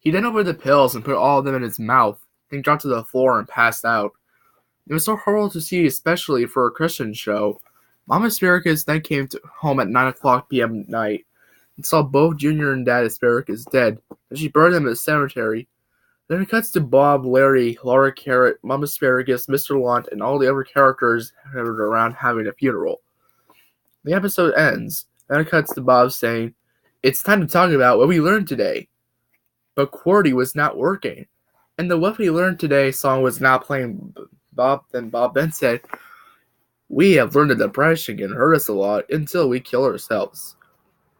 He then opened the pills and put all of them in his mouth, then dropped to the floor and passed out. It was so horrible to see, especially for a Christian show. Mama Asparagus then came home at 9 p.m. at night and saw both Junior and Dad Asparagus dead, and she burned them in the cemetery. Then it cuts to Bob, Larry, Laura Carrot, Mama Asparagus, Mr. Lunt, and all the other characters gathered around having a funeral. The episode ends, then it cuts to Bob saying, "It's time to talk about what we learned today." But QWERTY was not working, and the What We Learned Today song was not playing. Bob then said, "We have learned that depression can hurt us a lot until we kill ourselves.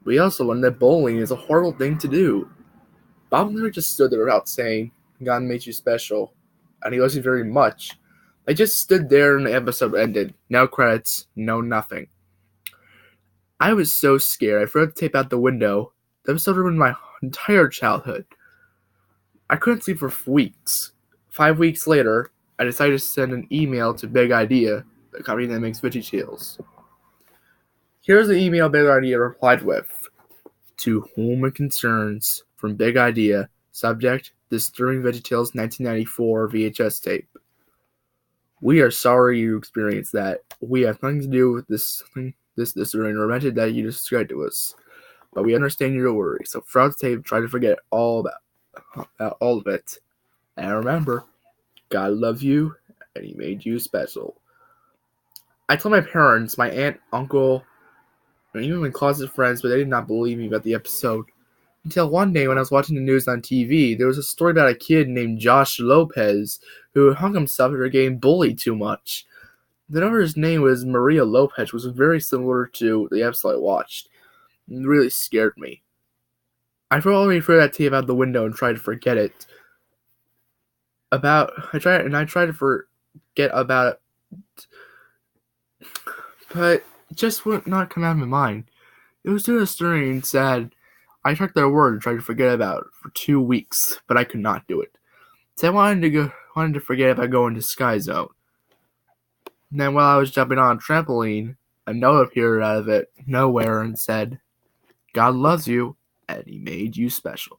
We also learned that bullying is a horrible thing to do." Bob and Larry just stood there without saying, "God made you special," and he wasn't very much. They just stood there and the episode ended. No credits, no nothing. I was so scared I threw the tape out the window. The episode ruined my entire childhood. I couldn't sleep for weeks. 5 weeks later, I decided to send an email to Big Idea, the company that makes VeggieTales. Here's the email Big Idea replied with. "To whom it concerns, from Big Idea, subject, Disturbing VeggieTales 1994 VHS tape. We are sorry you experienced that. We have nothing to do with this disturbing or meant that you described to us. But we understand your worry, so throughout the tape, try to forget all about all of it. And remember, God loves you, and He made you special." I told my parents, my aunt, uncle, and even my closet friends, but they did not believe me about the episode. Until one day when I was watching the news on TV, there was a story about a kid named Josh Lopez who hung himself after getting bullied too much. The owner's name was Maria Lopez, which was very similar to the episode I watched. It really scared me. I probably threw that tape out the window and tried to forget it. I tried to forget about it, but it just would not come out of my mind. It was too disturbing and sad. I took their word and tried to forget about it for 2 weeks, but I could not do it. So I wanted to forget it by going to Sky Zone. And then while I was jumping on a trampoline, a note appeared out of it nowhere and said, "God loves you, and He made you special."